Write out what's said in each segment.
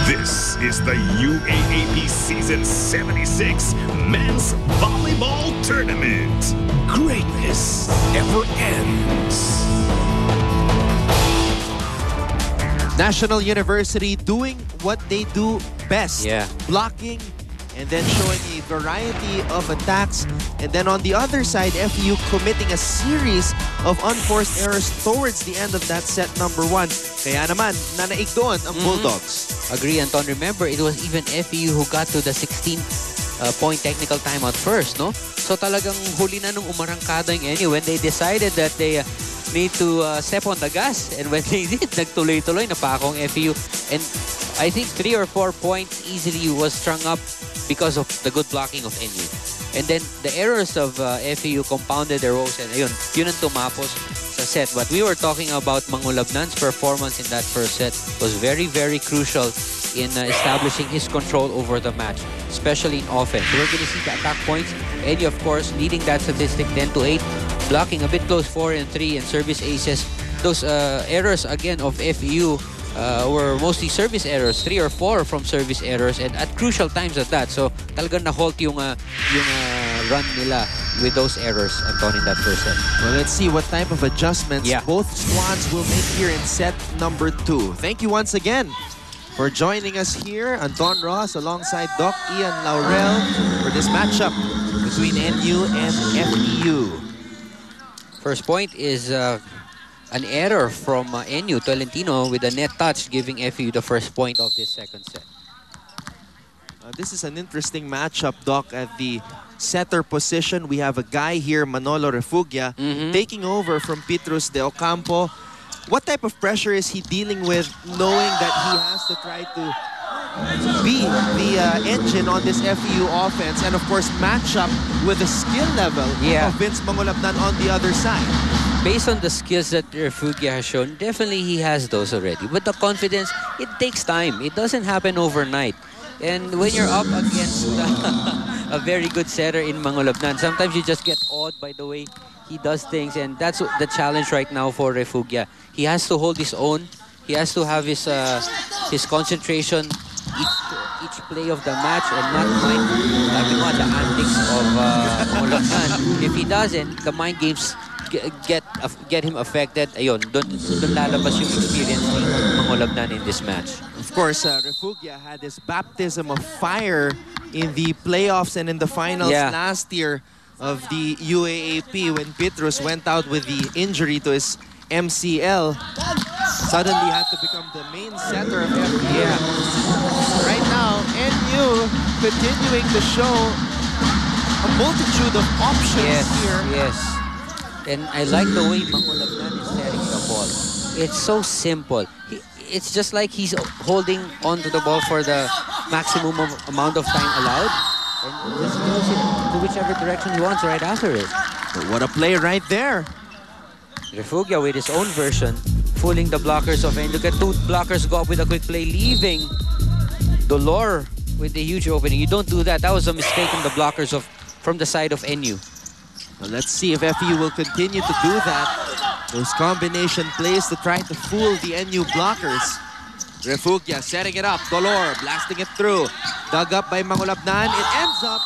This is the UAAP Season 76 Men's Volleyball Tournament. Greatness never ends. National University doing what they do best. Yeah. Blocking and then showing a variety of attacks. And then on the other side, FEU committing a series of unforced errors towards the end of that set number 1. Kaya naman, nanaig doon ang Bulldogs. Agree, Anton. Remember, it was even FEU who got to the 16-point technical timeout first, no? So talagang huli na nung umarangkada yung NU when they decided that they need to step on the gas. And when they did, nagtuloy-tuloy na pa akong FEU. And I think 3 or 4 points easily was strung up because of the good blocking of NU. And then the errors of FEU compounded their woes. And ayun, yun ang tumapos sa set. But we were talking about Mangulabnan's performance in that first set was very, very crucial in establishing his control over the match, especially in offense. We're going to see the attack points. NU, of course, leading that statistic 10-8, blocking a bit close 4 and 3, and service aces. Those errors, again, of FEU were mostly service errors, 3 or 4 from service errors, and at crucial times at that. So talagang na-halt yung run nila with those errors, Anton, in that first set. Well, let's see what type of adjustments both squads will make here in set number 2. Thank you once again for joining us here, Anton Ross alongside Doc Ian Laurel for this matchup between NU and FEU. First point is an error from NU, Tolentino, with a net touch, giving FEU the first point of this second set. This is an interesting matchup, Doc. At the setter position, we have a guy here, Manolo Refugia, taking over from Petrus de Ocampo. What type of pressure is he dealing with, knowing that he has to try to be the engine on this FEU offense, and of course match up with the skill level of Vince Mangulabnan on the other side? Based on the skills that Refugia has shown, definitely he has those already. But the confidence, it takes time. It doesn't happen overnight. And when you're up against a very good setter in Mangulabnan, sometimes you just get awed by the way he does things. And that's the challenge right now for Refugia. He has to hold his own. He has to have his concentration each play of the match and not mind the antics of Mangulabnan. If he doesn't, the mind games get him affected. Ayun, doon lalabas yung experience ni Mangulabnan in this match. Of course, Refugia had his baptism of fire in the playoffs and in the finals last year of the UAAP when Petrus went out with the injury to his MCL. Suddenly had to become the main setter of FEU. Right now, NU continuing to show a multitude of options here. Yes. And I like the way Mangulabnan is setting the ball. It's so simple. It's just like he's holding onto the ball for the maximum amount of time allowed. And just throws it to whichever direction he wants right after it. But what a play right there. Refugia with his own version, fooling the blockers of NU. Look at 2 blockers go up with a quick play, leaving Dolor with the huge opening. You don't do that. That was a mistake in the blockers from the side of NU. Well, let's see if FEU will continue to do that. Those combination plays to try to fool the NU blockers. Refugia setting it up. Dolor blasting it through. Dug up by Mangulabnan. It ends up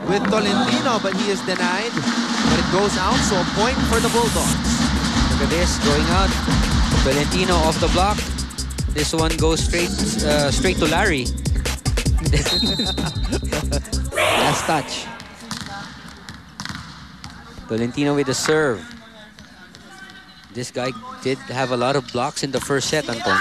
with Tolentino, but he is denied. But it goes out, so a point for the Bulldogs. Look at this, going out. Tolentino off the block. This one goes straight to Larry. Last touch. Tolentino with the serve. This guy did have a lot of blocks in the first set, Anton.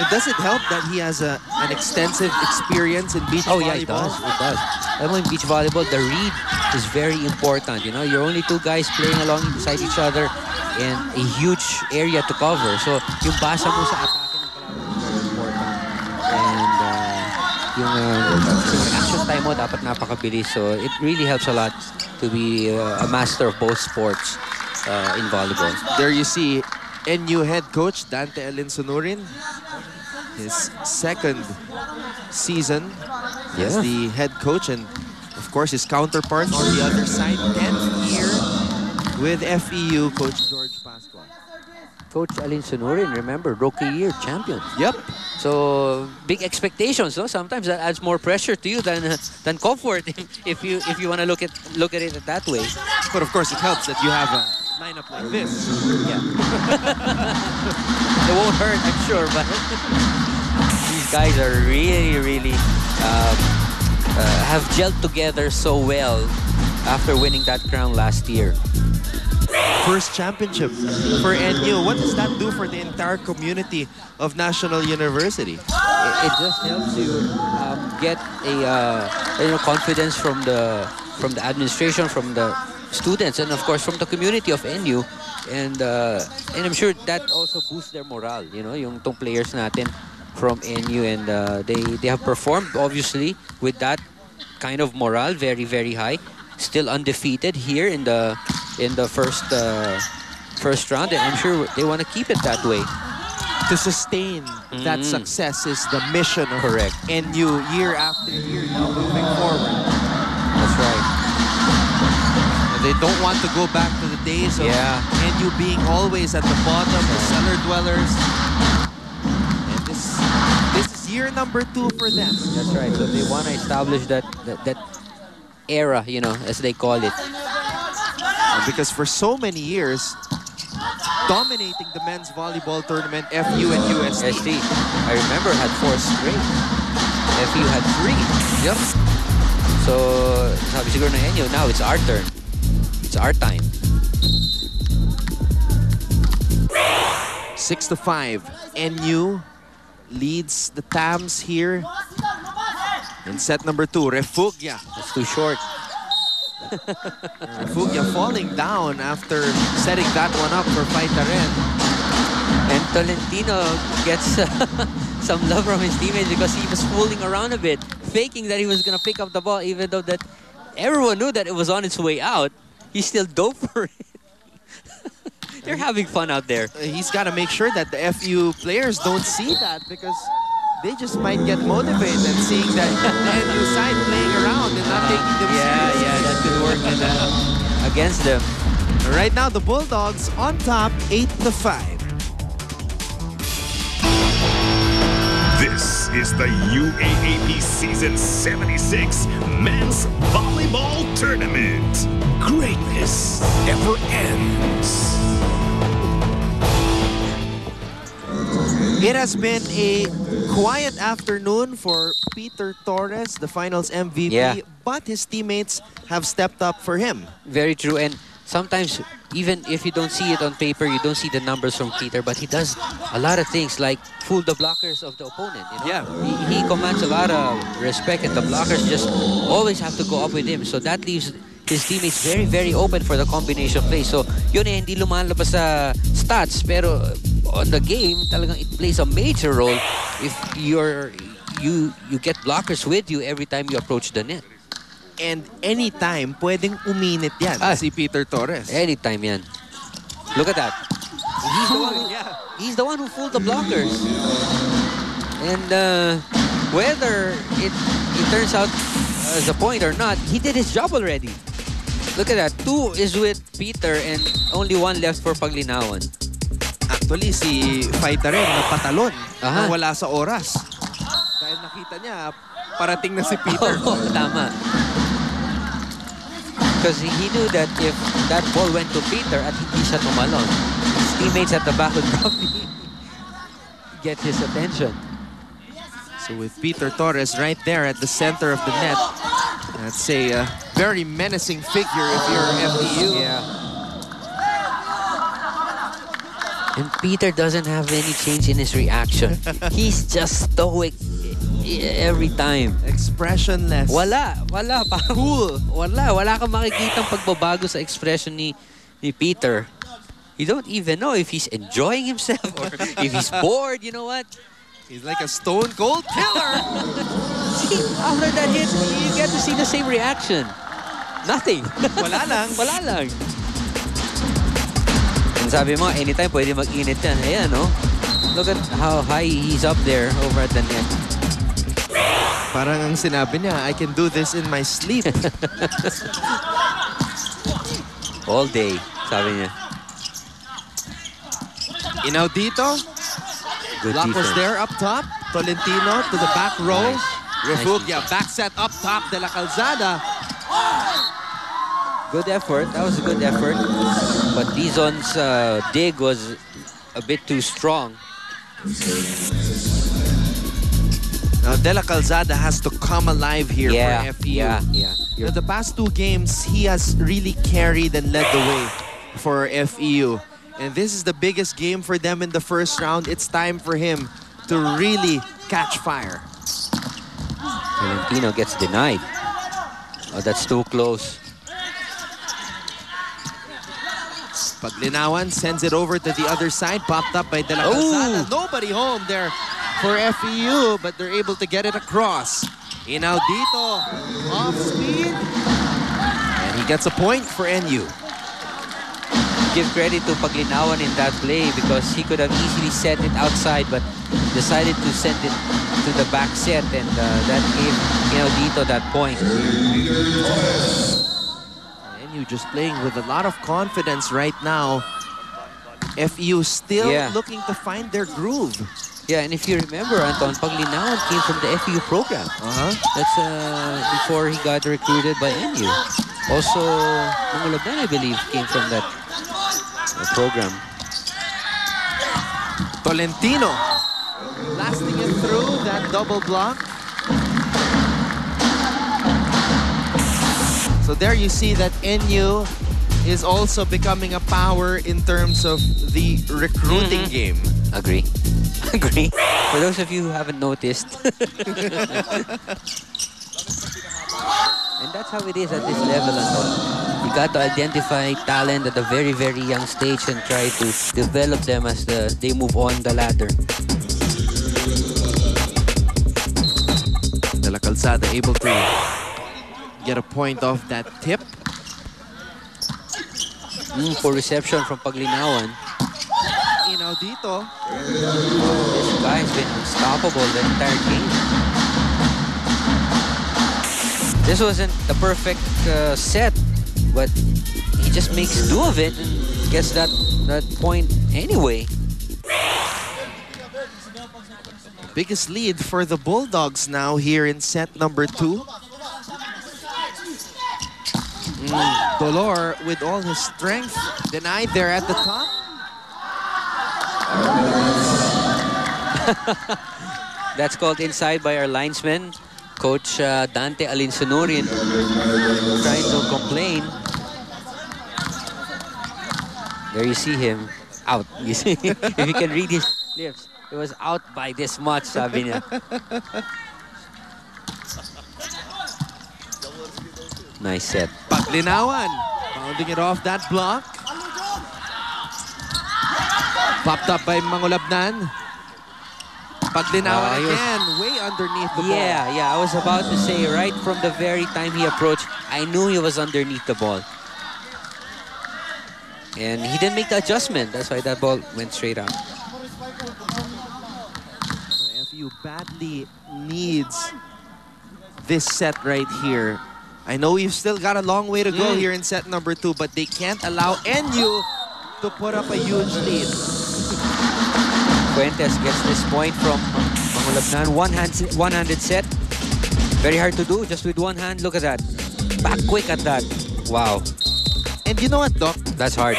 Does it help that he has an extensive experience in beach volleyball? Yeah, it does. It does. In beach volleyball, the read is very important. You know, you're only 2 guys playing alongside each other and a huge area to cover. So, yung basa mo sa atake ng kalaban is very important. And yung action time mo dapat napakabilis. So, it really helps a lot to be a master of both sports in volleyball. There you see NU head coach Dante Alinsunurin. His second season as the head coach, and of course his counterpart on the other side, 10th year with FEU, Coach George Pascual. Coach Alinsunurin, remember, rookie year champion. Yep. So big expectations, no? Sometimes that adds more pressure to you than comfort if you want to look at it that way. But of course, it helps that you have a lineup like this. Yeah. It won't hurt, I'm sure, but these guys are really have gelled together so well after winning that crown last year. First championship for NU. What does that do for the entire community of National University? It just helps you get a confidence from the administration, from the students, and of course from the community of NU. And I'm sure that also boosts their morale. You know, yung tong players natin from NU, and they have performed obviously with that kind of morale, very high. Still undefeated here in the first round, and I'm sure they want to keep it that way. To sustain that success is the mission of Correct. NU year after year now moving forward. That's right. They don't want to go back to the days of NU being always at the bottom, the cellar dwellers. And this is year number 2 for them. That's right. So they want to establish that era, you know, as they call it. Because for so many years, dominating the men's volleyball tournament, FU and UST. ST, I remember, had 4 straight. FU had 3. Yep. So, sabi siguro na NU, now it's our turn. It's our time. 6-5. NU leads the TAMs here in set number 2. Refugia. That's too short. Refugia falling down after setting that one up for Faitaren. And Tolentino gets some love from his teammates because he was fooling around a bit, faking that he was going to pick up the ball, even though that everyone knew that it was on its way out. He still dove for it. They're having fun out there. He's got to make sure that the FU players don't see that, because they just might get motivated and seeing that the NU side playing around and not taking them seriously. Yeah, that could work against them. Right now, the Bulldogs on top, 8-5. This is the UAAP Season 76 Men's Volleyball Tournament. Greatness never ends. It has been a quiet afternoon for Peter Torres, the finals MVP, but his teammates have stepped up for him. Very true. And sometimes, even if you don't see it on paper, you don't see the numbers from Peter, but he does a lot of things like fool the blockers of the opponent. You know? Yeah. He commands a lot of respect, and the blockers just always have to go up with him. So that leaves his teammates very open for the combination play. So yun hindi lumalabas sa stats, pero on the game, talagang it plays a major role if you get blockers with you every time you approach the net. And anytime, pwedeng uminit yan si Peter Torres. Anytime yan. Look at that. He's the one who fooled the blockers. And whether it turns out as a point or not, he did his job already. Look at that. 2 is with Peter and only 1 left for Paglinawan. Actually, si Faitaren napatalon na wala sa oras. Dahil nakita niya, parating na si Peter. Tama. Because he knew that if that ball went to Peter at hindi siya tumalon, his teammates at the back would probably get his attention. So with Peter Torres right there at the center of the net, that's a very menacing figure if you're FEU. Yeah. And Peter doesn't have any change in his reaction. He's just stoic every time. Expressionless. Wala. Cool. Wala kang makikitang pagbabago sa expression ni Peter. You don't even know if he's enjoying himself or if he's bored, you know what? He's like a stone cold killer. See, after that hit, you get to see the same reaction. Nothing. Wala lang. And sabi mo, anytime pwede mag-init yan. Ayan, no? Look at how high he's up there over at the net. Parang ang sinabi niya, I can do this in my sleep. All day, sabi niya. Inaudito. Good Block was defense. there up top. Tolentino to the back row. Nice. Refugia, back set up top. De La Calzada. Good effort. That was a good effort. But Dizon's dig was a bit too strong. Now, De La Calzada has to come alive here for FEU. Yeah. Now, the past 2 games, he has really carried and led the way for FEU. And this is the biggest game for them in the first round. It's time for him to really catch fire. Valentino gets denied. Oh, that's too close. Paglinawan sends it over to the other side. Popped up by De La Calzada. Nobody home there for FEU, but they're able to get it across. Inaudito, off speed. And he gets a point for NU. Give credit to Paglinawan in that play because he could have easily set it outside but decided to send it to the back set, and that gave Inaudito that point. NU just playing with a lot of confidence right now. FEU still looking to find their groove. Yeah, and if you remember, Anton, Paglinawan came from the FEU program. That's before he got recruited by NU. Also, Mangulabnan, I believe, came from that program. Tolentino blasting it through that double block. So there you see that NU is also becoming a power in terms of the recruiting game. Agree. For those of you who haven't noticed. And that's how it is at this level, Anton. You got to identify talent at a very, very young stage and try to develop them as they move on the ladder. De La Calzada able to get a point off that tip. For reception from Paglinawan. Inaudito. This guy's been unstoppable the entire game. This wasn't the perfect set, but he just makes do of it and gets that point anyway. Biggest lead for the Bulldogs now here in set number 2. Dolor with all his strength denied there at the top. That's called inside by our linesman, Coach Dante Alinsunurin, trying to complain. There you see him out. You see, if you can read his lips, it was out by this much, sabi niya. Nice set. Paglinawan pounding it off that block. Popped up by Mangulabnan. Paglinawan again, way underneath the ball. Yeah, I was about to say, right from the very time he approached, I knew he was underneath the ball. And he didn't make the adjustment. That's why that ball went straight out. FEU badly needs this set right here. I know we've still got a long way to go here in set number 2, but they can't allow NU to put up a huge lead. Fuentes gets this point from Mangulabnan. One-handed set. Very hard to do, just with one hand. Look at that. Back quick at that. Wow. And you know what, Doc? That's hard.